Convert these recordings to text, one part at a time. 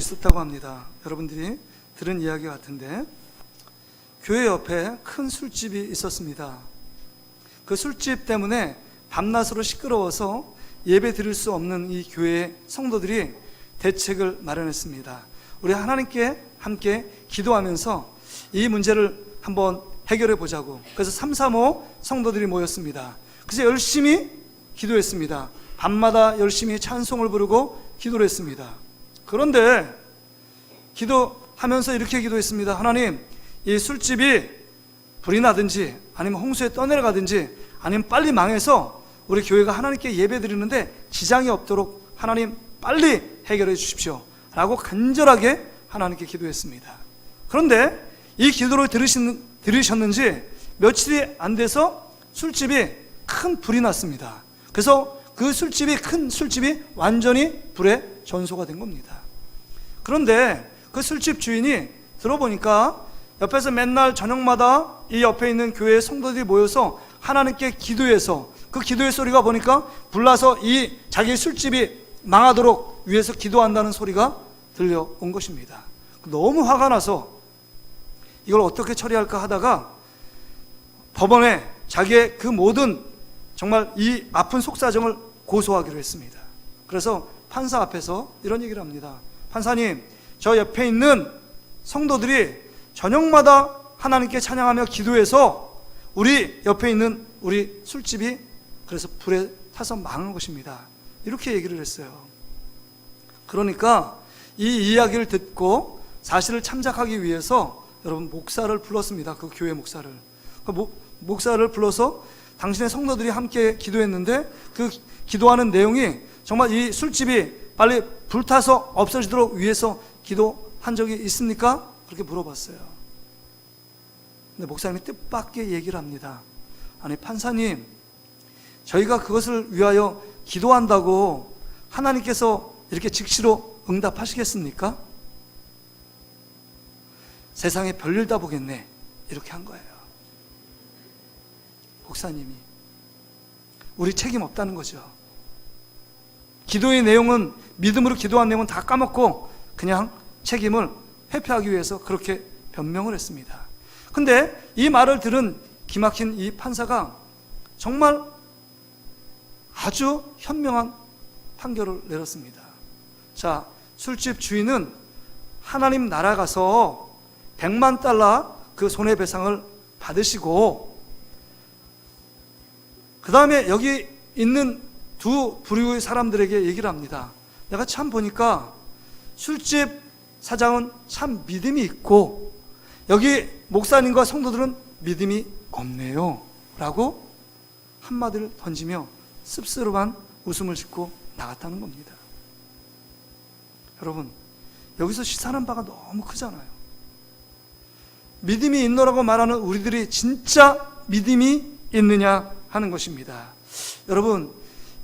있었다고 합니다. 여러분들이 들은 이야기 같은데, 교회 옆에 큰 술집이 있었습니다. 그 술집 때문에 밤낮으로 시끄러워서 예배 드릴 수 없는 이 교회 성도들이 대책을 마련했습니다. 우리 하나님께 함께 기도하면서 이 문제를 한번 해결해 보자고. 그래서 335 성도들이 모였습니다. 그래서 열심히 기도했습니다. 밤마다 열심히 찬송을 부르고 기도를 했습니다. 그런데 기도하면서 이렇게 기도했습니다. 하나님, 이 술집이 불이 나든지 아니면 홍수에 떠내려가든지 아니면 빨리 망해서 우리 교회가 하나님께 예배 드리는데 지장이 없도록 하나님 빨리 해결해 주십시오 라고 간절하게 하나님께 기도했습니다. 그런데 이 기도를 들으셨는지 며칠이 안 돼서 술집이 큰 불이 났습니다. 그래서 그 큰 술집이 완전히 불에 전소가 된 겁니다. 그런데 그 술집 주인이 들어보니까 옆에서 맨날 저녁마다 이 옆에 있는 교회 성도들이 모여서 하나님께 기도해서 그 기도의 소리가 보니까 불나서 이 자기 술집이 망하도록 위해서 기도한다는 소리가 들려온 것입니다. 너무 화가 나서 이걸 어떻게 처리할까 하다가 법원에 자기의 그 모든 정말 이 아픈 속사정을 고소하기로 했습니다. 그래서 판사 앞에서 이런 얘기를 합니다. 판사님, 저 옆에 있는 성도들이 저녁마다 하나님께 찬양하며 기도해서 우리 옆에 있는 우리 술집이 그래서 불에 타서 망한 것입니다. 이렇게 얘기를 했어요. 그러니까 이 이야기를 듣고 사실을 참작하기 위해서 여러분 목사를 불렀습니다. 그 교회 목사를. 목사를 불러서 당신의 성도들이 함께 기도했는데 그 기도하는 내용이 정말 이 술집이 빨리 불타서 없어지도록 위해서 기도한 적이 있습니까? 그렇게 물어봤어요. 근데 목사님이 뜻밖의 얘기를 합니다. 아니, 판사님, 저희가 그것을 위하여 기도한다고 하나님께서 이렇게 즉시로 응답하시겠습니까? 세상에 별일 다 보겠네, 이렇게 한 거예요. 목사님이. 우리 책임 없다는 거죠. 기도의 내용은, 믿음으로 기도한 내용은 다 까먹고 그냥 책임을 회피하기 위해서 그렇게 변명을 했습니다. 근데 이 말을 들은 기막힌 이 판사가 정말 아주 현명한 판결을 내렸습니다. 자, 술집 주인은 하나님 나라 가서 100만 달러 그 손해배상을 받으시고, 그 다음에 여기 있는 두 부류의 사람들에게 얘기를 합니다. 내가 참 보니까 술집 사장은 참 믿음이 있고 여기 목사님과 성도들은 믿음이 없네요 라고 한마디를 던지며 씁쓸한 웃음을 짓고 나갔다는 겁니다. 여러분, 여기서 시사하는 바가 너무 크잖아요. 믿음이 있노라고 말하는 우리들이 진짜 믿음이 있느냐 하는 것입니다. 여러분,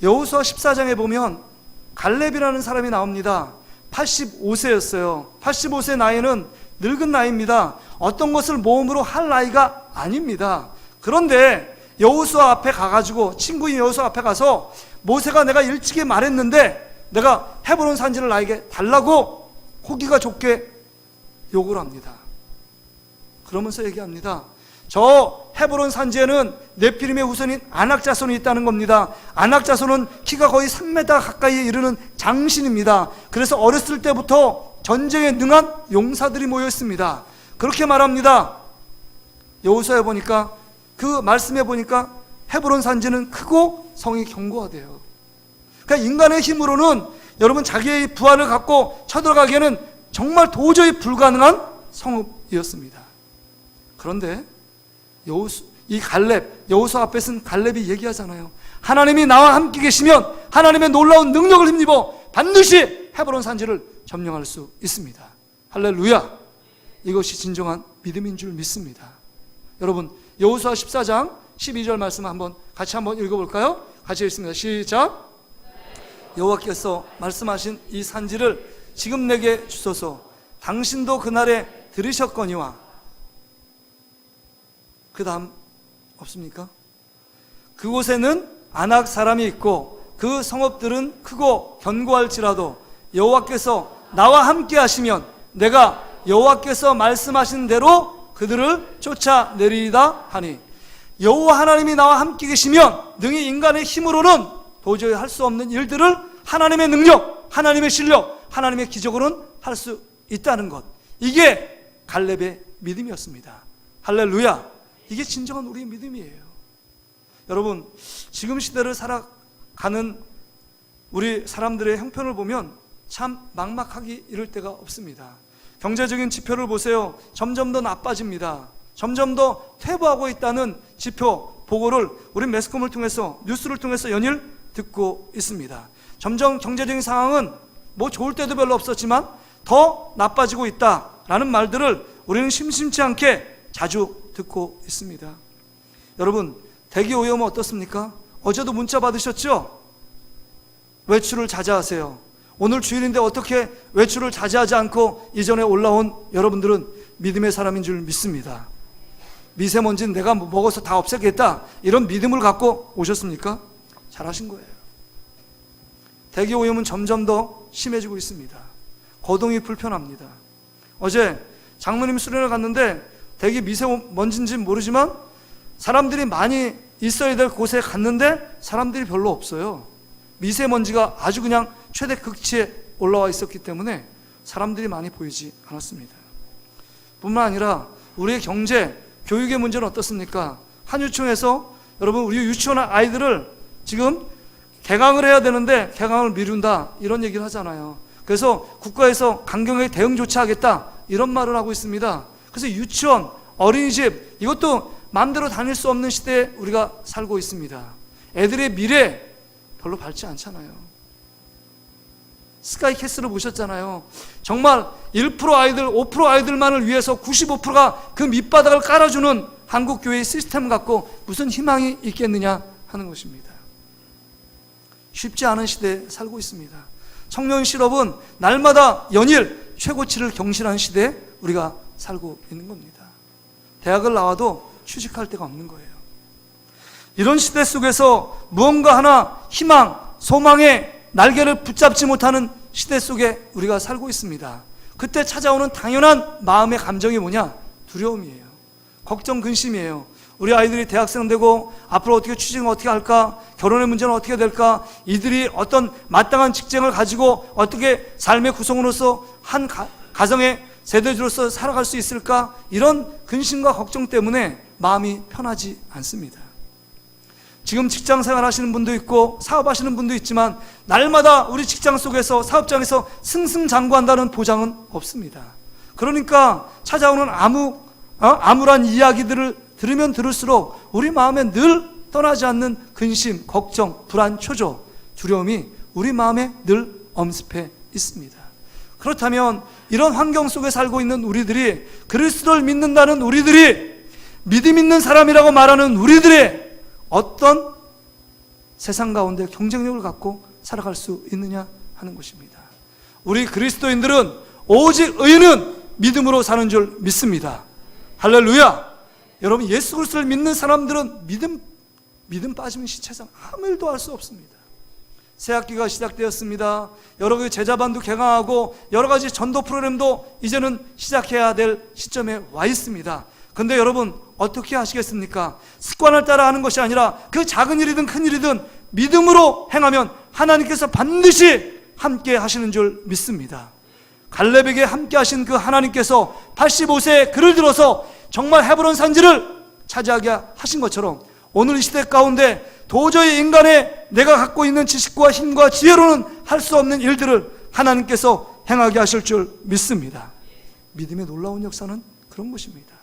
여호수아 14장에 보면 갈렙이라는 사람이 나옵니다. 85세였어요. 85세 나이는 늙은 나이입니다. 어떤 것을 모험으로 할 나이가 아닙니다. 그런데 여호수아 앞에 가가지고, 친구인 여호수아 앞에 가서 모세가 내가 일찍이 말했는데 내가 헤브론 산지를 나에게 달라고 호기가 좋게 요구를 합니다. 그러면서 얘기합니다. 저 헤브론 산지에는 네피림의 후손인 아낙 자손이 있다는 겁니다. 아낙 자손은 키가 거의 3m 가까이에 이르는 장신입니다. 그래서 어렸을 때부터 전쟁에 능한 용사들이 모여 있습니다. 그렇게 말합니다. 여호수아에 보니까, 그 말씀에 보니까 헤브론 산지는 크고 성이 견고하대요. 그러니까 인간의 힘으로는 여러분 자기의 부하를 갖고 쳐들어가기에는 정말 도저히 불가능한 성읍이었습니다. 그런데 이 갈렙, 여호수아 앞에 쓴 갈렙이 얘기하잖아요. 하나님이 나와 함께 계시면 하나님의 놀라운 능력을 힘입어 반드시 헤브론 산지를 점령할 수 있습니다. 할렐루야. 이것이 진정한 믿음인 줄 믿습니다. 여러분, 여호수아 14장 12절 말씀 같이 한번 읽어볼까요? 같이 읽습니다. 시작. 여호와께서 말씀하신 이 산지를 지금 내게 주소서. 당신도 그날에 들으셨거니와. 그 다음 없습니까? 그곳에는 아낙 사람이 있고 그 성읍들은 크고 견고할지라도 여호와께서 나와 함께 하시면 내가 여호와께서 말씀하신 대로 그들을 쫓아내리이다 하니, 여호와 하나님이 나와 함께 계시면 능히 인간의 힘으로는 도저히 할 수 없는 일들을 하나님의 능력, 하나님의 실력, 하나님의 기적으로는 할 수 있다는 것, 이게 갈렙의 믿음이었습니다. 할렐루야. 이게 진정한 우리의 믿음이에요. 여러분, 지금 시대를 살아가는 우리 사람들의 형편을 보면 참 막막하기 이를 데가 없습니다. 경제적인 지표를 보세요. 점점 더 나빠집니다. 점점 더 퇴보하고 있다는 지표 보고를 우리 매스컴을 통해서, 뉴스를 통해서 연일 듣고 있습니다. 점점 경제적인 상황은 뭐 좋을 때도 별로 없었지만 더 나빠지고 있다라는 말들을 우리는 심심치 않게 자주 듣고 있습니다. 여러분, 대기 오염은 어떻습니까? 어제도 문자 받으셨죠? 외출을 자제하세요. 오늘 주일인데 어떻게 외출을 자제하지 않고 이전에 올라온 여러분들은 믿음의 사람인 줄 믿습니다. 미세먼지는 내가 먹어서 다 없애겠다, 이런 믿음을 갖고 오셨습니까? 잘하신 거예요. 대기 오염은 점점 더 심해지고 있습니다. 거동이 불편합니다. 어제 장모님 수련회 갔는데 대기 미세먼지인지 모르지만 사람들이 많이 있어야 될 곳에 갔는데 사람들이 별로 없어요. 미세먼지가 아주 그냥 최대 극치에 올라와 있었기 때문에 사람들이 많이 보이지 않았습니다. 뿐만 아니라 우리의 경제, 교육의 문제는 어떻습니까? 한유총에서 여러분, 우리 유치원 아이들을 지금 개강을 해야 되는데 개강을 미룬다, 이런 얘기를 하잖아요. 그래서 국가에서 강경하게 대응 조치하겠다, 이런 말을 하고 있습니다. 그래서 유치원, 어린이집, 이것도 마음대로 다닐 수 없는 시대에 우리가 살고 있습니다. 애들의 미래 별로 밝지 않잖아요. 스카이캐슬을 보셨잖아요. 정말 1% 아이들, 5% 아이들만을 위해서 95%가 그 밑바닥을 깔아주는 한국교회의 시스템 갖고 무슨 희망이 있겠느냐 하는 것입니다. 쉽지 않은 시대에 살고 있습니다. 청년 실업은 날마다 연일 최고치를 경신하는 시대에 우리가 살고 있는 겁니다. 대학을 나와도 취직할 데가 없는 거예요. 이런 시대 속에서 무언가 하나 희망, 소망의 날개를 붙잡지 못하는 시대 속에 우리가 살고 있습니다. 그때 찾아오는 당연한 마음의 감정이 뭐냐? 두려움이에요. 걱정, 근심이에요. 우리 아이들이 대학생 되고 앞으로 어떻게 취직을 어떻게 할까? 결혼의 문제는 어떻게 될까? 이들이 어떤 마땅한 직장을 가지고 어떻게 삶의 구성으로서 한 가정의 세대주로서 살아갈 수 있을까? 이런 근심과 걱정 때문에 마음이 편하지 않습니다. 지금 직장 생활 하시는 분도 있고 사업하시는 분도 있지만 날마다 우리 직장 속에서, 사업장에서 승승장구한다는 보장은 없습니다. 그러니까 찾아오는 암울한 이야기들을 들으면 들을수록 우리 마음에 늘 떠나지 않는 근심, 걱정, 불안, 초조, 두려움이 우리 마음에 늘 엄습해 있습니다. 그렇다면 이런 환경 속에 살고 있는 우리들이, 그리스도를 믿는다는 우리들이, 믿음 있는 사람이라고 말하는 우리들의 어떤 세상 가운데 경쟁력을 갖고 살아갈 수 있느냐 하는 것입니다. 우리 그리스도인들은 오직 의인은 믿음으로 사는 줄 믿습니다. 할렐루야. 여러분, 예수 그리스도를 믿는 사람들은 믿음 빠지면 시체상 아무 일도 할 수 없습니다. 새학기가 시작되었습니다. 여러 가지 제자반도 개강하고 여러 가지 전도 프로그램도 이제는 시작해야 될 시점에 와 있습니다. 근데 여러분, 어떻게 하시겠습니까? 습관을 따라 하는 것이 아니라 그 작은 일이든 큰 일이든 믿음으로 행하면 하나님께서 반드시 함께 하시는 줄 믿습니다. 갈렙에게 함께 하신 그 하나님께서 85세에 그를 들어서 정말 헤브론 산지를 차지하게 하신 것처럼 오늘 이 시대 가운데 도저히 인간의 내가 갖고 있는 지식과 힘과 지혜로는 할 수 없는 일들을 하나님께서 행하게 하실 줄 믿습니다. 믿음의 놀라운 역사는 그런 것입니다.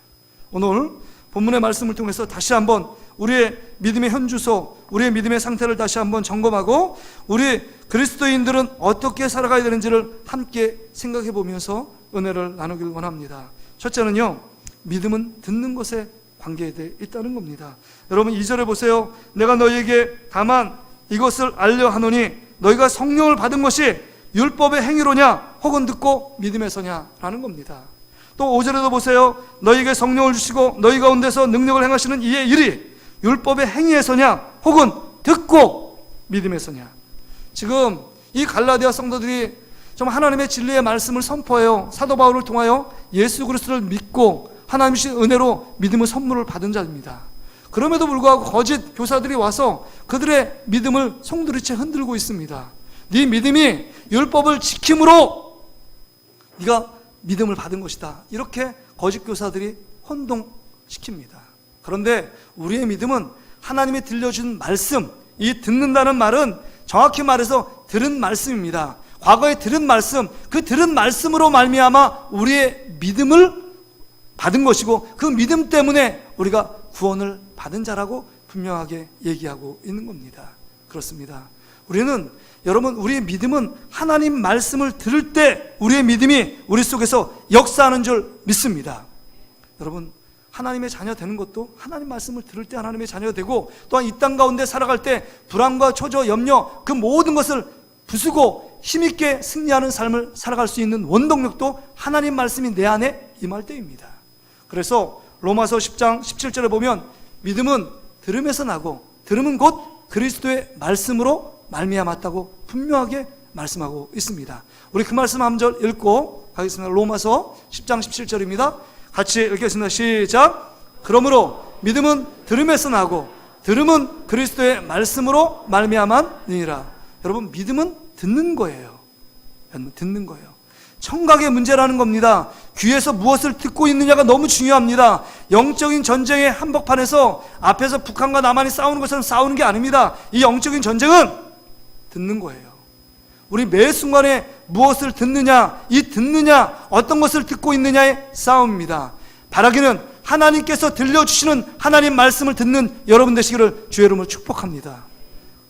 오늘 본문의 말씀을 통해서 다시 한번 우리의 믿음의 현주소, 우리의 믿음의 상태를 다시 한번 점검하고 우리 그리스도인들은 어떻게 살아가야 되는지를 함께 생각해 보면서 은혜를 나누길 원합니다. 첫째는요, 믿음은 듣는 것에 관계되어 있다는 겁니다. 여러분 2절에 보세요. 내가 너희에게 다만 이것을 알려 하노니 너희가 성령을 받은 것이 율법의 행위로냐 혹은 듣고 믿음에서냐 라는 겁니다. 또 5절에도 보세요. 너희에게 성령을 주시고 너희 가운데서 능력을 행하시는 이의 일이 율법의 행위에서냐 혹은 듣고 믿음에서냐. 지금 이 갈라디아 성도들이 정말 하나님의 진리의 말씀을 선포해요. 사도 바울을 통하여 예수 그리스도를 믿고 하나님의 은혜로 믿음의 선물을 받은 자입니다. 그럼에도 불구하고 거짓 교사들이 와서 그들의 믿음을 송두리째 흔들고 있습니다. 네 믿음이 율법을 지킴으로 네가 믿음을 받은 것이다, 이렇게 거짓 교사들이 혼동시킵니다. 그런데 우리의 믿음은 하나님이 들려준 말씀, 이 듣는다는 말은 정확히 말해서 들은 말씀입니다. 과거에 들은 말씀, 그 들은 말씀으로 말미암아 우리의 믿음을 받은 것이고, 그 믿음 때문에 우리가 구원을 받은 자라고 분명하게 얘기하고 있는 겁니다. 그렇습니다. 여러분, 우리의 믿음은 하나님 말씀을 들을 때 우리의 믿음이 우리 속에서 역사하는 줄 믿습니다. 여러분, 하나님의 자녀 되는 것도 하나님 말씀을 들을 때 하나님의 자녀가 되고, 또한 이 땅 가운데 살아갈 때 불안과 초조, 염려, 그 모든 것을 부수고 힘있게 승리하는 삶을 살아갈 수 있는 원동력도 하나님 말씀이 내 안에 임할 때입니다. 그래서 로마서 10장 17절에 보면 믿음은 들음에서 나고 들음은 곧 그리스도의 말씀으로 말미암았다고 분명하게 말씀하고 있습니다. 우리 그 말씀 한 절 읽고 가겠습니다. 로마서 10장 17절입니다. 같이 읽겠습니다. 시작. 그러므로 믿음은 들음에서 나고 들음은 그리스도의 말씀으로 말미암았느니라. 여러분, 믿음은 듣는 거예요. 듣는 거예요. 청각의 문제라는 겁니다. 귀에서 무엇을 듣고 있느냐가 너무 중요합니다. 영적인 전쟁의 한복판에서 앞에서 북한과 남한이 싸우는 것처럼 싸우는 게 아닙니다. 이 영적인 전쟁은 듣는 거예요. 우리 매 순간에 무엇을 듣느냐, 이 듣느냐, 어떤 것을 듣고 있느냐의 싸움입니다. 바라기는 하나님께서 들려주시는 하나님 말씀을 듣는 여러분 되시기를 주의 이름으로 축복합니다.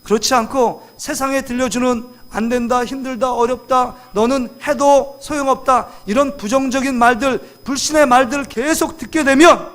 그렇지 않고 세상에 들려주는 안 된다, 힘들다, 어렵다, 너는 해도 소용없다, 이런 부정적인 말들, 불신의 말들을 계속 듣게 되면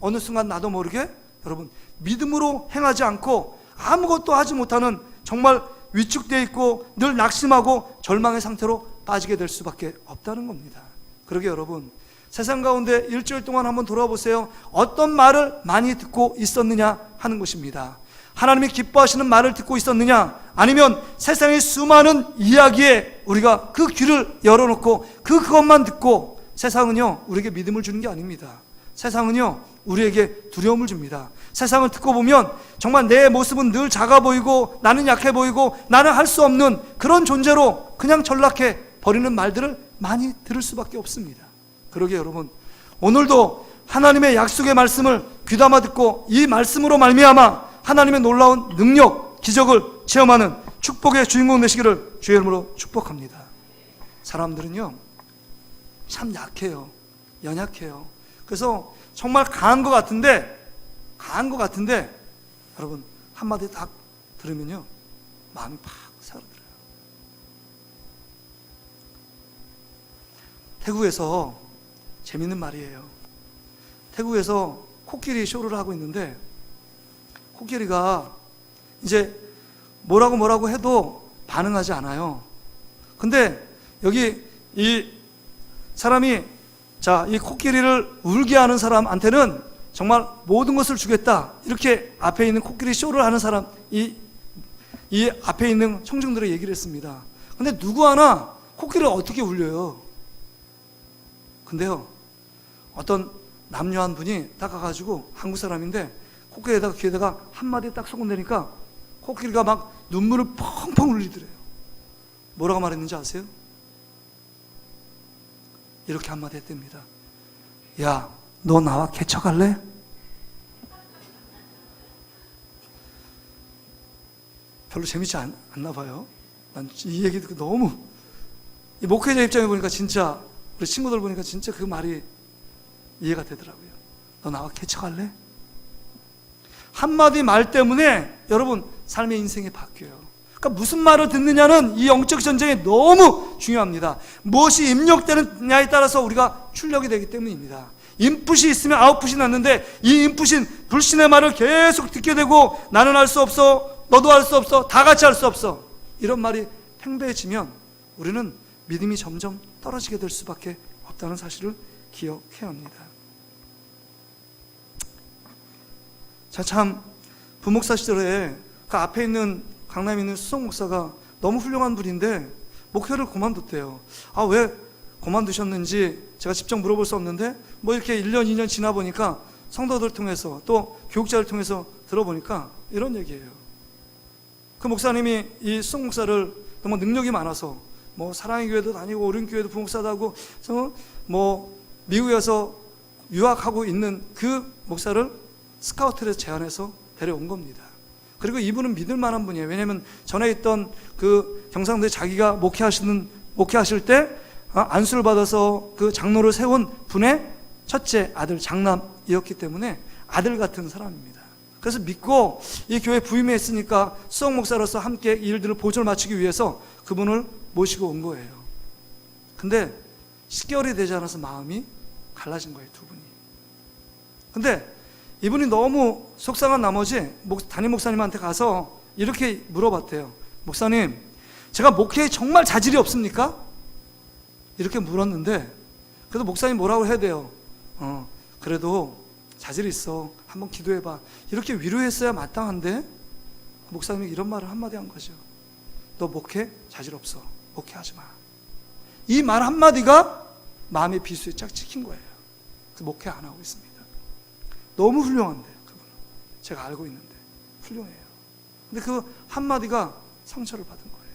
어느 순간 나도 모르게 여러분 믿음으로 행하지 않고 아무것도 하지 못하는 정말 위축되어 있고 늘 낙심하고 절망의 상태로 빠지게 될 수밖에 없다는 겁니다. 그러게 여러분, 세상 가운데 일주일 동안 한번 돌아보세요. 어떤 말을 많이 듣고 있었느냐 하는 것입니다. 하나님이 기뻐하시는 말을 듣고 있었느냐, 아니면 세상의 수많은 이야기에 우리가 그 귀를 열어놓고 그것만 듣고, 세상은요 우리에게 믿음을 주는 게 아닙니다. 세상은요 우리에게 두려움을 줍니다. 세상을 듣고 보면 정말 내 모습은 늘 작아 보이고 나는 약해 보이고 나는 할 수 없는 그런 존재로 그냥 전락해 버리는 말들을 많이 들을 수밖에 없습니다. 그러게 여러분, 오늘도 하나님의 약속의 말씀을 귀담아 듣고 이 말씀으로 말미암아 하나님의 놀라운 능력, 기적을 체험하는 축복의 주인공 되시기를 주의 이름으로 축복합니다. 사람들은요 참 약해요. 연약해요. 그래서 정말 강한 것 같은데 여러분 한마디 딱 들으면요 마음이 팍 사라들어요. 태국에서 재밌는 말이에요. 태국에서 코끼리 쇼를 하고 있는데, 코끼리가 이제 뭐라고 해도 반응하지 않아요. 근데 여기 이 사람이 이 코끼리를 울게 하는 사람한테는 정말 모든 것을 주겠다, 이렇게 앞에 있는 코끼리 쇼를 하는 사람, 이 앞에 있는 청중들의 얘기를 했습니다. 근데 누구 하나 코끼리를 어떻게 울려요? 근데요 어떤 남녀 한 분이 딱 가가지고, 한국 사람인데 코끼리에다가 귀에다가 한마디 딱 쏘고내니까 코끼리가 막 눈물을 펑펑 흘리더래요. 뭐라고 말했는지 아세요? 이렇게 한마디 했답니다. 야, 너 나와 개척할래? 별로 재밌지 않나 봐요. 난 이 얘기 듣고 너무, 이 목회자 입장에 보니까 진짜, 우리 친구들 보니까 진짜 그 말이 이해가 되더라고요. 너 나와 개척할래? 한마디 말 때문에 여러분 삶의 인생이 바뀌어요. 그러니까 무슨 말을 듣느냐는 이 영적 전쟁에 너무 중요합니다. 무엇이 입력되느냐에 따라서 우리가 출력이 되기 때문입니다. 인풋이 있으면 아웃풋이 났는데, 이 인풋인 불신의 말을 계속 듣게 되고, 나는 할 수 없어, 너도 할 수 없어, 다 같이 할 수 없어, 이런 말이 팽배해지면 우리는 믿음이 점점 떨어지게 될 수밖에 없다는 사실을 기억해야 합니다. 참 부목사 시절에 그 앞에 있는 강남에 있는 수석 목사가 너무 훌륭한 분인데, 목회를 그만뒀대요. 왜 그만두셨는지 제가 직접 물어볼 수 없는데 이렇게 1년 2년 지나 보니까 성도들 통해서 또 교육자를 통해서 들어보니까 이런 얘기예요. 그 목사님이 이 수석 목사를 정말 능력이 많아서 사랑의 교회도 다니고 오륜 교회도 부목사도 하고 미국에서 유학하고 있는 그 목사를 스카우트에서 제안해서 데려온 겁니다. 그리고 이분은 믿을 만한 분이에요. 왜냐하면 전에 있던 그 경상도에 자기가 목회하실 때 안수를 받아서 그 장로를 세운 분의 첫째 아들 장남이었기 때문에 아들 같은 사람입니다. 그래서 믿고 이 교회 부임했으니까 수석 목사로서 함께 이 일들을 보조를 맞추기 위해서 그분을 모시고 온 거예요. 근데 10개월이 되지 않아서 마음이 갈라진 거예요, 두 분이. 근데 이분이 너무 속상한 나머지 담임 목사님한테 가서 이렇게 물어봤대요. 목사님, 제가 목회에 정말 자질이 없습니까? 이렇게 물었는데 그래도 목사님 뭐라고 해야 돼요? 그래도 자질이 있어, 한번 기도해봐, 이렇게 위로했어야 마땅한데 목사님이 이런 말을 한마디 한 거죠. 너 목회 자질 없어, 목회하지 마. 이 말 한마디가 마음의 비수에 쫙 찍힌 거예요. 그래서 목회 안 하고 있습니다. 너무 훌륭한데, 그분은 제가 알고 있는데 훌륭해요. 근데 그 한마디가 상처를 받은 거예요.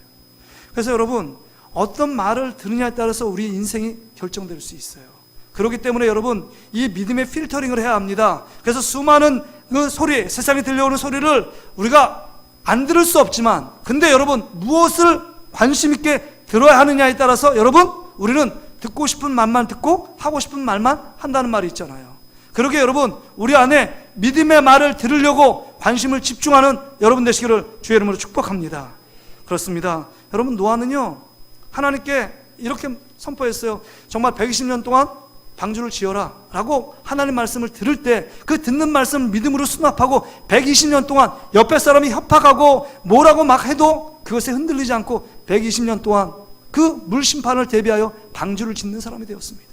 그래서 여러분, 어떤 말을 들으냐에 따라서 우리 인생이 결정될 수 있어요. 그렇기 때문에 여러분, 이 믿음의 필터링을 해야 합니다. 그래서 수많은 그 소리, 세상에 들려오는 소리를 우리가 안 들을 수 없지만, 근데 여러분, 무엇을 관심 있게 들어야 하느냐에 따라서 여러분, 우리는 듣고 싶은 말만 듣고 하고 싶은 말만 한다는 말이 있잖아요. 그러게 여러분, 우리 안에 믿음의 말을 들으려고 관심을 집중하는 여러분 되시기를 주의 이름으로 축복합니다. 그렇습니다. 여러분, 노아는요, 하나님께 이렇게 선포했어요. 정말 120년 동안 방주를 지어라 라고 하나님 말씀을 들을 때 그 듣는 말씀을 믿음으로 수납하고 120년 동안 옆에 사람이 협박하고 뭐라고 막 해도 그것에 흔들리지 않고 120년 동안 그 물심판을 대비하여 방주를 짓는 사람이 되었습니다.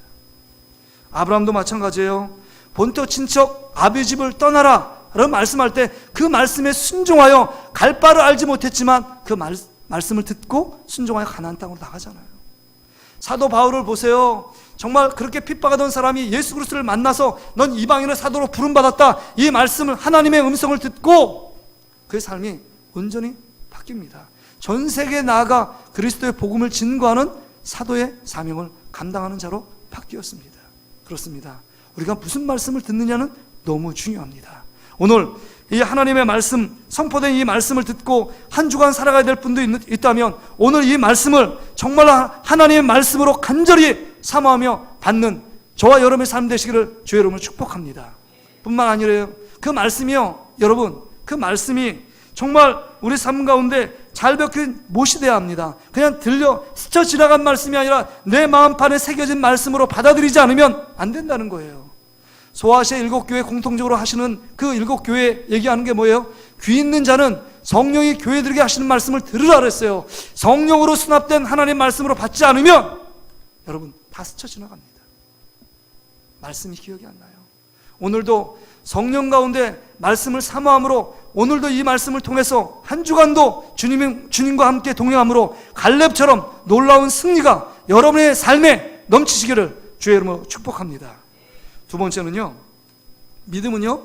아브라함도 마찬가지예요. 본토 친척 아비 집을 떠나라 라고 말씀할 때 그 말씀에 순종하여 갈 바를 알지 못했지만 그 말씀을 듣고 순종하여 가나안 땅으로 나가잖아요. 사도 바울을 보세요. 정말 그렇게 핍박하던 사람이 예수 그리스도를 만나서 넌 이방인을 사도로 부름받았다, 이 말씀을, 하나님의 음성을 듣고 그의 삶이 온전히 바뀝니다. 전 세계에 나아가 그리스도의 복음을 증거하는 사도의 사명을 감당하는 자로 바뀌었습니다. 그렇습니다. 우리가 무슨 말씀을 듣느냐는 너무 중요합니다. 오늘 이 하나님의 말씀, 선포된 이 말씀을 듣고 한 주간 살아가야 될 분도 있다면 오늘 이 말씀을 정말 하나님의 말씀으로 간절히 사모하며 받는 저와 여러분의 삶 되시기를 주의 이름으로 축복합니다. 뿐만 아니라 그 말씀이요, 여러분, 그 말씀이 정말 우리 삶 가운데 잘 박힌 못이 되어야 합니다. 그냥 들려 스쳐 지나간 말씀이 아니라 내 마음판에 새겨진 말씀으로 받아들이지 않으면 안 된다는 거예요. 소아시아 7교회 공통적으로 하시는 그 7교회 얘기하는 게 뭐예요? 귀 있는 자는 성령이 교회들에게 하시는 말씀을 들으라 그랬어요. 성령으로 수납된 하나님 말씀으로 받지 않으면 여러분 다 스쳐 지나갑니다. 말씀이 기억이 안 나요. 오늘도 성령 가운데 말씀을 사모함으로 오늘도 이 말씀을 통해서 한 주간도 주님과 함께 동행함으로 갈렙처럼 놀라운 승리가 여러분의 삶에 넘치시기를 주의 이름으로 축복합니다. 두 번째는요, 믿음은요,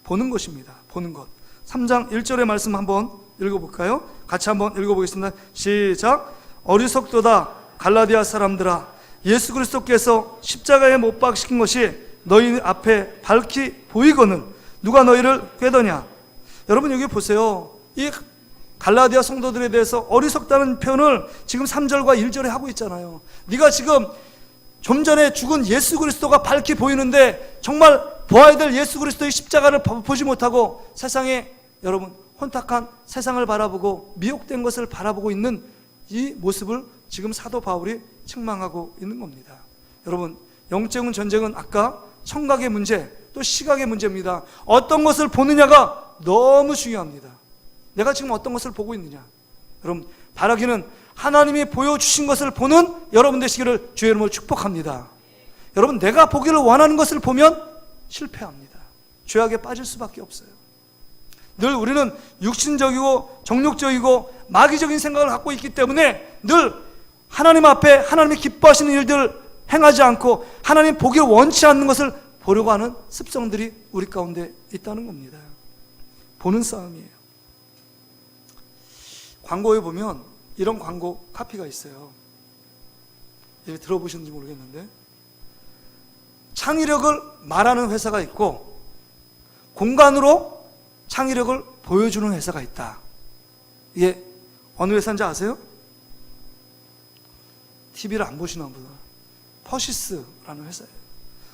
보는 것입니다. 보는 것. 3장 1절의 말씀 한번 읽어볼까요? 같이 한번 읽어보겠습니다. 시작. 어리석도다 갈라디아 사람들아, 예수 그리스도께서 십자가에 못 박히신 것이 너희 앞에 밝히 보이거늘 누가 너희를 꾀더냐. 여러분 여기 보세요. 이 갈라디아 성도들에 대해서 어리석다는 표현을 지금 3절과 1절에 하고 있잖아요. 네가 지금 좀 전에 죽은 예수 그리스도가 밝히 보이는데 정말 보아야 될 예수 그리스도의 십자가를 보지 못하고 세상에 여러분 혼탁한 세상을 바라보고 미혹된 것을 바라보고 있는 이 모습을 지금 사도 바울이 책망하고 있는 겁니다. 여러분, 영적인 전쟁은 아까 청각의 문제 또 시각의 문제입니다. 어떤 것을 보느냐가 너무 중요합니다. 내가 지금 어떤 것을 보고 있느냐. 여러분, 바라기는 하나님이 보여주신 것을 보는 여러분 되시기를 주의 이름으로 축복합니다. 여러분, 내가 보기를 원하는 것을 보면 실패합니다. 죄악에 빠질 수밖에 없어요. 늘 우리는 육신적이고 정욕적이고 마귀적인 생각을 갖고 있기 때문에 늘 하나님 앞에 하나님이 기뻐하시는 일들을 행하지 않고 하나님 보기를 원치 않는 것을 보려고 하는 습성들이 우리 가운데 있다는 겁니다. 보는 싸움이에요. 광고에 보면 이런 광고 카피가 있어요. 이렇게 들어보셨는지 모르겠는데, 창의력을 말하는 회사가 있고 공간으로 창의력을 보여주는 회사가 있다. 이게 어느 회사인지 아세요? TV를 안 보시나 보다. 퍼시스라는 회사예요.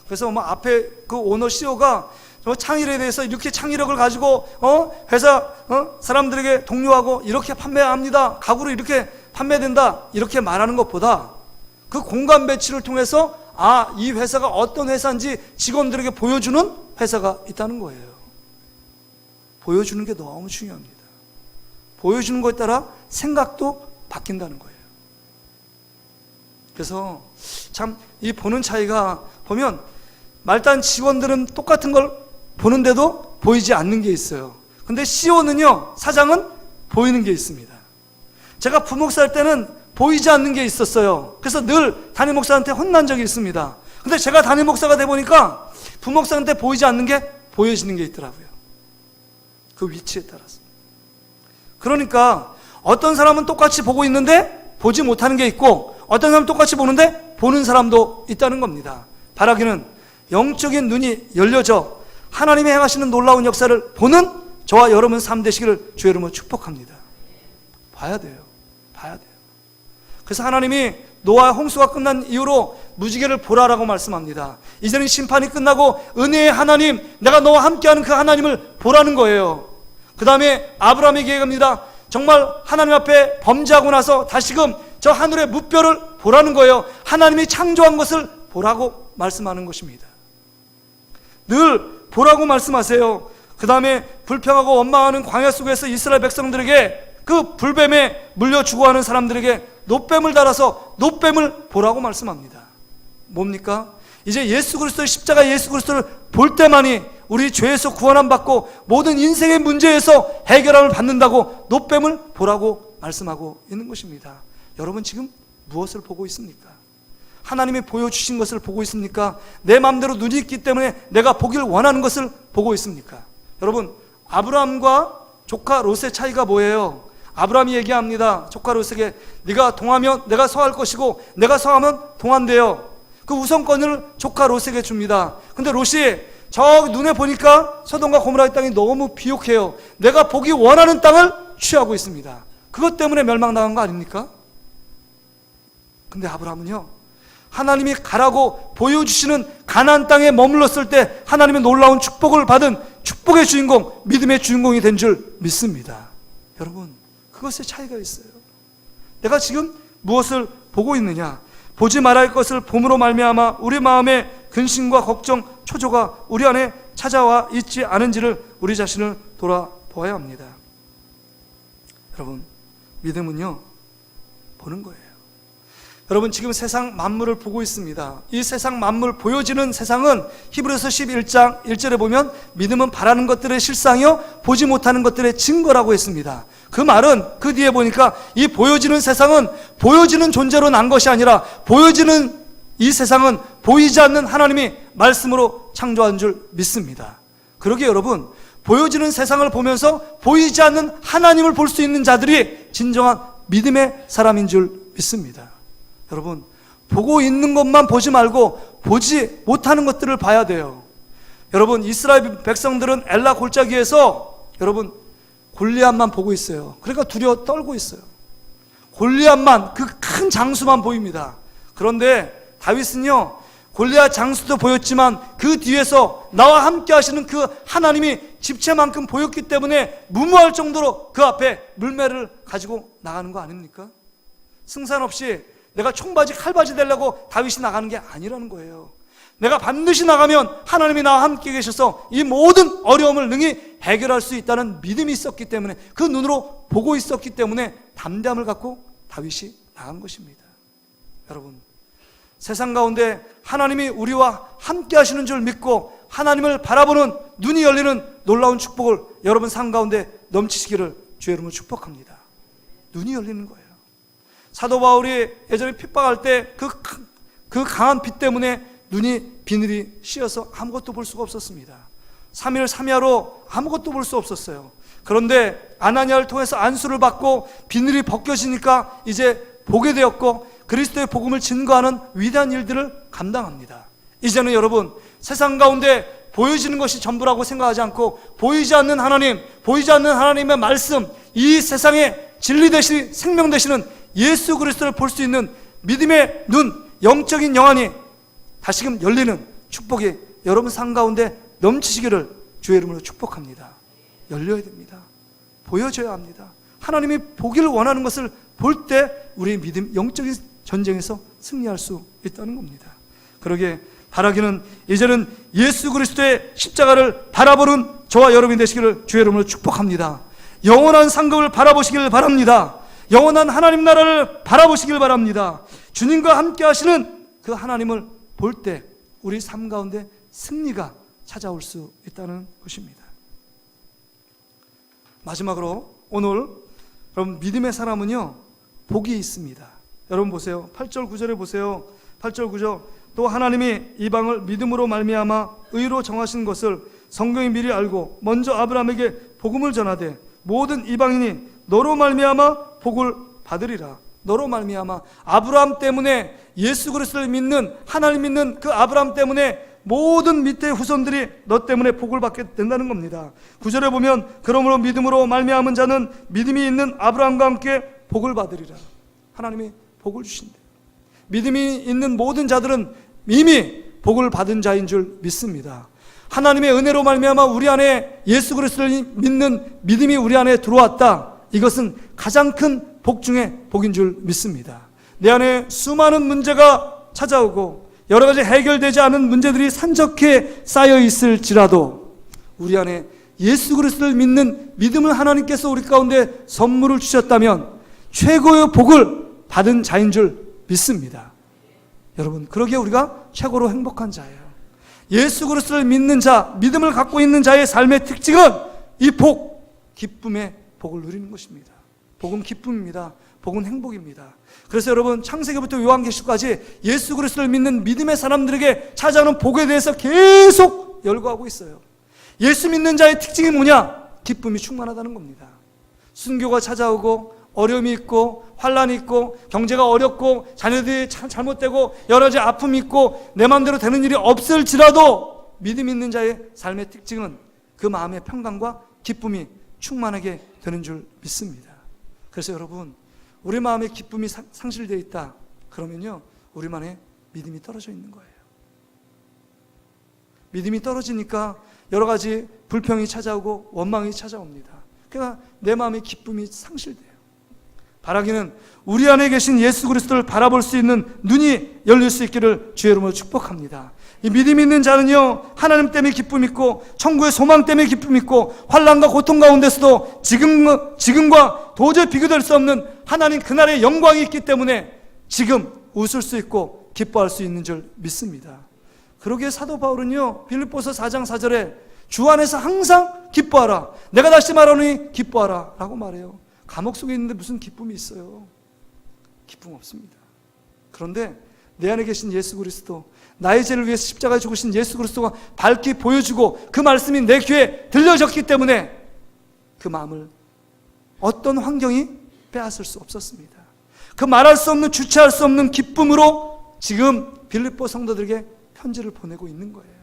그래서 앞에 그 오너 CEO가 창의력에 대해서 이렇게 창의력을 가지고 회사 사람들에게 독려하고 이렇게 판매합니다. 가구로 이렇게 판매된다. 이렇게 말하는 것보다 그 공간 배치를 통해서 이 회사가 어떤 회사인지 직원들에게 보여주는 회사가 있다는 거예요. 보여주는 게 너무 중요합니다. 보여주는 것에 따라 생각도 바뀐다는 거예요. 그래서 참 이 보는 차이가 보면 말단 직원들은 똑같은 걸 보는데도 보이지 않는 게 있어요. 근데 CEO는요, 사장은 보이는 게 있습니다. 제가 부목사 할 때는 보이지 않는 게 있었어요. 그래서 늘 담임 목사한테 혼난 적이 있습니다. 근데 제가 담임 목사가 돼 보니까 부목사한테 보이지 않는 게 보여지는 게 있더라고요. 그 위치에 따라서. 그러니까 어떤 사람은 똑같이 보고 있는데 보지 못하는 게 있고, 어떤 사람은 똑같이 보는데 보는 사람도 있다는 겁니다. 바라기는 영적인 눈이 열려져 하나님이 행하시는 놀라운 역사를 보는 저와 여러분 삶 되시기를 주의 이름으로 축복합니다. 봐야 돼요. 봐야 돼요. 그래서 하나님이 노아의 홍수가 끝난 이후로 무지개를 보라라고 말씀합니다. 이제는 심판이 끝나고 은혜의 하나님, 내가 너와 함께하는 그 하나님을 보라는 거예요. 그 다음에 아브라함에게 얘기합니다. 정말 하나님 앞에 범죄하고 나서 다시금 저 하늘의 무뼈를 보라는 거예요. 하나님이 창조한 것을 보라고 말씀하는 것입니다. 늘 보라고 말씀하세요. 그 다음에 불평하고 원망하는 광야 속에서 이스라엘 백성들에게, 그 불뱀에 물려 죽어가는 사람들에게 놋뱀을 달아서 놋뱀을 보라고 말씀합니다. 뭡니까? 이제 예수 그리스도의 십자가 예수 그리스도를 볼 때만이 우리 죄에서 구원함 받고 모든 인생의 문제에서 해결함을 받는다고 놋뱀을 보라고 말씀하고 있는 것입니다. 여러분 지금 무엇을 보고 있습니까? 하나님이 보여주신 것을 보고 있습니까? 내 마음대로 눈이 있기 때문에 내가 보길 원하는 것을 보고 있습니까? 여러분, 아브라함과 조카 롯의 차이가 뭐예요? 아브라함이 얘기합니다. 조카 롯에게 네가 동하면 내가 서할 것이고 내가 서하면 동한대요. 그 우선권을 조카 롯에게 줍니다. 근데 롯이 저 눈에 보니까 소돔과 고모라의 땅이 너무 비옥해요. 내가 보기 원하는 땅을 취하고 있습니다. 그것 때문에 멸망당한 거 아닙니까? 근데 아브라함은요, 하나님이 가라고 보여주시는 가나안 땅에 머물렀을 때 하나님의 놀라운 축복을 받은 축복의 주인공, 믿음의 주인공이 된 줄 믿습니다. 여러분, 그것에 차이가 있어요. 내가 지금 무엇을 보고 있느냐? 보지 말아야 할 것을 봄으로 말미암아 우리 마음에 근심과 걱정, 초조가 우리 안에 찾아와 있지 않은지를 우리 자신을 돌아보아야 합니다. 여러분, 믿음은요, 보는 거예요. 여러분 지금 세상 만물을 보고 있습니다. 이 세상 만물 보여지는 세상은 히브리서 11장 1절에 보면 믿음은 바라는 것들의 실상이요 보지 못하는 것들의 증거라고 했습니다. 그 말은 그 뒤에 보니까 이 보여지는 세상은 보여지는 존재로 난 것이 아니라 보여지는 이 세상은 보이지 않는 하나님이 말씀으로 창조한 줄 믿습니다. 그러기에 여러분, 보여지는 세상을 보면서 보이지 않는 하나님을 볼 수 있는 자들이 진정한 믿음의 사람인 줄 믿습니다. 여러분, 보고 있는 것만 보지 말고 보지 못하는 것들을 봐야 돼요. 여러분, 이스라엘 백성들은 엘라 골짜기에서 여러분 골리앗만 보고 있어요. 그러니까 두려워 떨고 있어요. 골리앗만, 그 큰 장수만 보입니다. 그런데 다윗은요, 골리앗 장수도 보였지만 그 뒤에서 나와 함께 하시는 그 하나님이 집채만큼 보였기 때문에 무모할 정도로 그 앞에 물매를 가지고 나가는 거 아닙니까? 승산 없이 내가 총바지 칼바지 되려고 다윗이 나가는 게 아니라는 거예요. 내가 반드시 나가면 하나님이 나와 함께 계셔서 이 모든 어려움을 능히 해결할 수 있다는 믿음이 있었기 때문에, 그 눈으로 보고 있었기 때문에 담대함을 갖고 다윗이 나간 것입니다. 여러분, 세상 가운데 하나님이 우리와 함께 하시는 줄 믿고 하나님을 바라보는 눈이 열리는 놀라운 축복을 여러분 삶 가운데 넘치시기를 주의 이름으로 축복합니다. 눈이 열리는 거예요. 사도 바울이 예전에 핍박할 때 그 강한 빛 때문에 눈이 비늘이 씌어서 아무것도 볼 수가 없었습니다. 3일 3야로 아무것도 볼 수 없었어요. 그런데 아나니아를 통해서 안수를 받고 비늘이 벗겨지니까 이제 보게 되었고 그리스도의 복음을 증거하는 위대한 일들을 감당합니다. 이제는 여러분, 세상 가운데 보여지는 것이 전부라고 생각하지 않고 보이지 않는 하나님, 보이지 않는 하나님의 말씀, 이 세상에 진리 되시 생명 되시는 예수 그리스도를 볼 수 있는 믿음의 눈, 영적인 영안이 다시금 열리는 축복이 여러분 삶 가운데 넘치시기를 주의 이름으로 축복합니다. 열려야 됩니다. 보여줘야 합니다. 하나님이 보기를 원하는 것을 볼 때 우리의 믿음, 영적인 전쟁에서 승리할 수 있다는 겁니다. 그러기에 바라기는 이제는 예수 그리스도의 십자가를 바라보는 저와 여러분이 되시기를 주의 이름으로 축복합니다. 영원한 상급을 바라보시길 바랍니다. 영원한 하나님 나라를 바라보시길 바랍니다. 주님과 함께 하시는 그 하나님을 볼 때 우리 삶 가운데 승리가 찾아올 수 있다는 것입니다. 마지막으로 오늘 여러분, 믿음의 사람은요 복이 있습니다. 여러분 보세요. 8절 9절에 보세요. 8절 9절, 또 하나님이 이방을 믿음으로 말미암아 의로 정하신 것을 성경이 미리 알고 먼저 아브라함에게 복음을 전하되 모든 이방인이 너로 말미암아 복을 받으리라. 너로 말미암아, 아브라함 때문에, 예수 그리스도를 믿는, 하나님 믿는 그 아브라함 때문에 모든 밑에 후손들이 너 때문에 복을 받게 된다는 겁니다. 9절에 보면 그러므로 믿음으로 말미암은 자는 믿음이 있는 아브라함과 함께 복을 받으리라. 하나님이 복을 주신대요. 믿음이 있는 모든 자들은 이미 복을 받은 자인 줄 믿습니다. 하나님의 은혜로 말미암아 우리 안에 예수 그리스도를 믿는 믿음이 우리 안에 들어왔다. 이것은 가장 큰 복 중에 복인 줄 믿습니다. 내 안에 수많은 문제가 찾아오고 여러 가지 해결되지 않은 문제들이 산적해 쌓여 있을지라도 우리 안에 예수 그리스도를 믿는 믿음을 하나님께서 우리 가운데 선물을 주셨다면 최고의 복을 받은 자인 줄 믿습니다. 여러분, 그러기에 우리가 최고로 행복한 자예요. 예수 그리스도를 믿는 자, 믿음을 갖고 있는 자의 삶의 특징은 이 복, 기쁨의 복을 누리는 것입니다. 복은 기쁨입니다. 복은 행복입니다. 그래서 여러분, 창세기부터 요한계시까지 예수 그리스도를 믿는 믿음의 사람들에게 찾아오는 복에 대해서 계속 열거하고 있어요. 예수 믿는 자의 특징이 뭐냐? 기쁨이 충만하다는 겁니다. 순교가 찾아오고 어려움이 있고 환난이 있고 경제가 어렵고 자녀들이 잘못되고 여러 가지 아픔이 있고 내 마음대로 되는 일이 없을지라도 믿음 있는 자의 삶의 특징은 그 마음의 평강과 기쁨이 충만하게 되는 줄 믿습니다. 그래서 여러분, 우리 마음에 기쁨이 상실되어 있다 그러면요 우리만의 믿음이 떨어져 있는 거예요. 믿음이 떨어지니까 여러 가지 불평이 찾아오고 원망이 찾아옵니다. 그러니까 내 마음의 기쁨이 상실돼요. 바라기는 우리 안에 계신 예수 그리스도를 바라볼 수 있는 눈이 열릴 수 있기를 주의 이름으로 축복합니다. 이 믿음 있는 자는요 하나님 때문에 기쁨 있고 천국의 소망 때문에 기쁨 있고 환난과 고통 가운데서도 지금과 도저히 비교될 수 없는 하나님 그날의 영광이 있기 때문에 지금 웃을 수 있고 기뻐할 수 있는 줄 믿습니다. 그러기에 사도 바울은요 빌립보서 4장 4절에 주 안에서 항상 기뻐하라. 내가 다시 말하노니 기뻐하라 라고 말해요. 감옥 속에 있는데 무슨 기쁨이 있어요? 기쁨 없습니다. 그런데 내 안에 계신 예수 그리스도, 나의 죄를 위해서 십자가에 죽으신 예수 그리스도가 밝히 보여주고 그 말씀이 내 귀에 들려졌기 때문에 그 마음을 어떤 환경이 빼앗을 수 없었습니다. 그 말할 수 없는, 주체할 수 없는 기쁨으로 지금 빌립보 성도들에게 편지를 보내고 있는 거예요.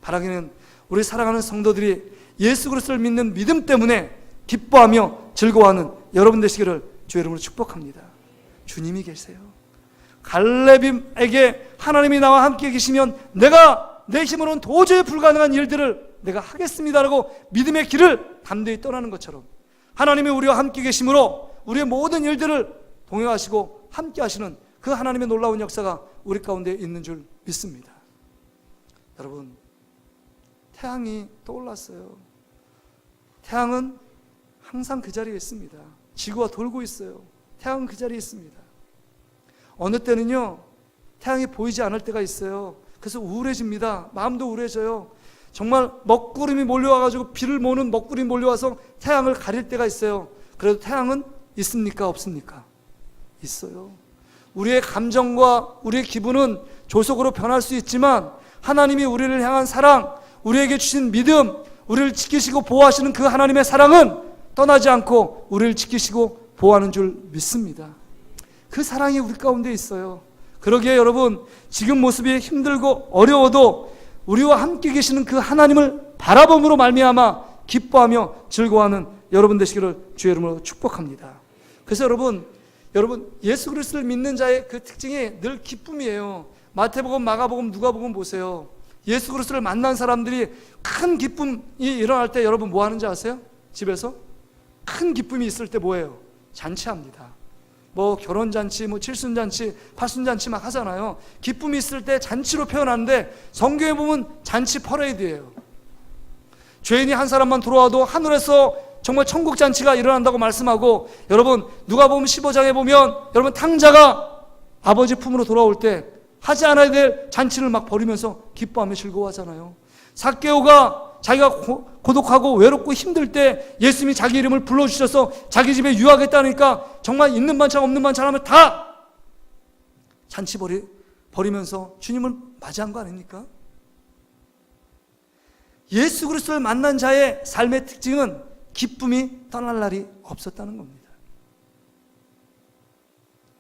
바라기는 우리 사랑하는 성도들이 예수 그리스도를 믿는 믿음 때문에 기뻐하며 즐거워하는 여러분 되시기를 주의 이름으로 축복합니다. 주님이 계세요. 갈렙에게 하나님이 나와 함께 계시면 내가 내 힘으로는 도저히 불가능한 일들을 내가 하겠습니다라고 믿음의 길을 담대히 떠나는 것처럼 하나님이 우리와 함께 계심으로 우리의 모든 일들을 동행하시고 함께 하시는 그 하나님의 놀라운 역사가 우리 가운데 있는 줄 믿습니다. 여러분, 태양이 떠올랐어요. 태양은 항상 그 자리에 있습니다. 지구가 돌고 있어요. 태양은 그 자리에 있습니다. 어느 때는요 태양이 보이지 않을 때가 있어요. 그래서 우울해집니다. 마음도 우울해져요. 정말 먹구름이 몰려와가지고 비를 모는 먹구름이 몰려와서 태양을 가릴 때가 있어요. 그래도 태양은 있습니까? 없습니까? 있어요. 우리의 감정과 우리의 기분은 조속으로 변할 수 있지만 하나님이 우리를 향한 사랑, 우리에게 주신 믿음, 우리를 지키시고 보호하시는 그 하나님의 사랑은 떠나지 않고 우리를 지키시고 보호하는 줄 믿습니다. 그 사랑이 우리 가운데 있어요. 그러기에 여러분, 지금 모습이 힘들고 어려워도 우리와 함께 계시는 그 하나님을 바라봄으로 말미암아 기뻐하며 즐거워하는 여러분 되시기를 주의 이름으로 축복합니다. 그래서 여러분 예수 그리스도를 믿는 자의 그 특징이 늘 기쁨이에요. 마태복음, 마가복음, 누가복음 보세요. 예수 그리스도를 만난 사람들이 큰 기쁨이 일어날 때 여러분 뭐 하는지 아세요? 집에서 큰 기쁨이 있을 때 뭐예요? 잔치합니다. 뭐 결혼잔치, 뭐 칠순잔치, 팔순잔치 막 하잖아요. 기쁨이 있을 때 잔치로 표현하는데 성경에 보면 잔치 퍼레이드예요. 죄인이 한 사람만 들어와도 하늘에서 정말 천국 잔치가 일어난다고 말씀하고, 여러분 누가복음 15장에 보면 여러분 탕자가 아버지 품으로 돌아올 때 하지 않아야 될 잔치를 막 벌이면서 기뻐하며 즐거워하잖아요. 삭개오가 자기가 고독하고 외롭고 힘들 때 예수님이 자기 이름을 불러주셔서 자기 집에 유하겠다니까 정말 있는 반찬 없는 반찬 하면 다 잔치 벌이면서 주님을 맞이한 거 아닙니까? 예수 그리스도를 만난 자의 삶의 특징은 기쁨이 떠날 날이 없었다는 겁니다.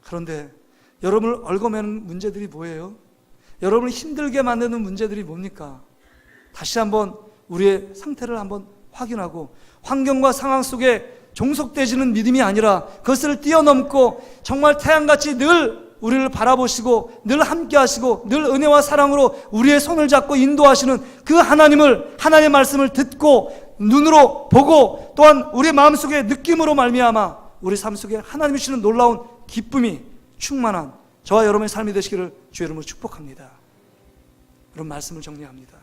그런데 여러분을 얽어매는 문제들이 뭐예요? 여러분을 힘들게 만드는 문제들이 뭡니까? 다시 한번 우리의 상태를 한번 확인하고 환경과 상황 속에 종속되지는 믿음이 아니라 그것을 뛰어넘고 정말 태양같이 늘 우리를 바라보시고 늘 함께 하시고 늘 은혜와 사랑으로 우리의 손을 잡고 인도하시는 그 하나님을, 하나님의 말씀을 듣고 눈으로 보고 또한 우리 마음속에 느낌으로 말미암아 우리 삶 속에 하나님이 주시는 놀라운 기쁨이 충만한 저와 여러분의 삶이 되시기를 주의 이름으로 축복합니다. 여러분, 말씀을 정리합니다.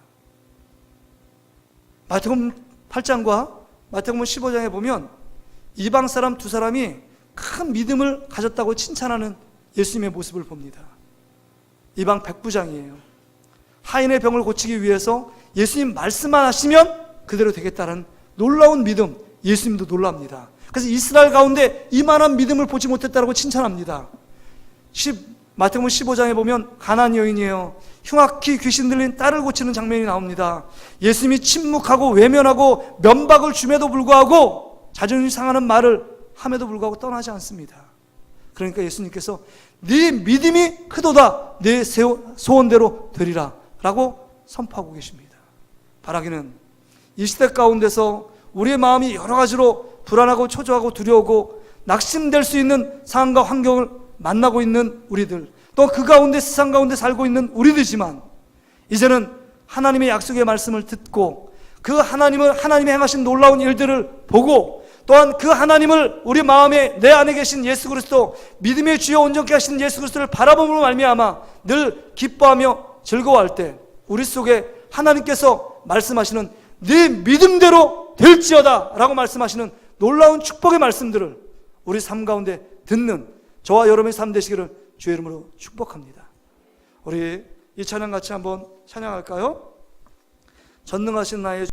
마태복음 8장과 마태복음 15장에 보면 이방 사람 두 사람이 큰 믿음을 가졌다고 칭찬하는 예수님의 모습을 봅니다. 이방 백부장이에요. 하인의 병을 고치기 위해서 예수님 말씀만 하시면 그대로 되겠다는 놀라운 믿음, 예수님도 놀랍니다. 그래서 이스라엘 가운데 이만한 믿음을 보지 못했다고 칭찬합니다. 마태복음 15장에 보면 가나안 여인이에요. 흉악히 귀신 들린 딸을 고치는 장면이 나옵니다. 예수님이 침묵하고 외면하고 면박을 줌에도 불구하고 자존심 상하는 말을 함에도 불구하고 떠나지 않습니다. 그러니까 예수님께서 네 믿음이 크도다, 네 소원대로 되리라 라고 선포하고 계십니다. 바라기는 이 시대 가운데서 우리의 마음이 여러 가지로 불안하고 초조하고 두려우고 낙심될 수 있는 상황과 환경을 만나고 있는 우리들, 또 그 가운데 세상 가운데 살고 있는 우리들이지만 이제는 하나님의 약속의 말씀을 듣고 그 하나님이 행하신 놀라운 일들을 보고 또한 그 하나님을 우리 마음에 내 안에 계신 예수 그리스도, 믿음의 주여 온전케 하신 예수 그리스도를 바라봄으로 말미암아 늘 기뻐하며 즐거워할 때 우리 속에 하나님께서 말씀하시는 네 믿음대로 될지어다 라고 말씀하시는 놀라운 축복의 말씀들을 우리 삶 가운데 듣는 저와 여러분의 삶 되시기를 주의 이름으로 축복합니다. 우리 이 찬양 같이 한번 찬양할까요? 전능하신 나의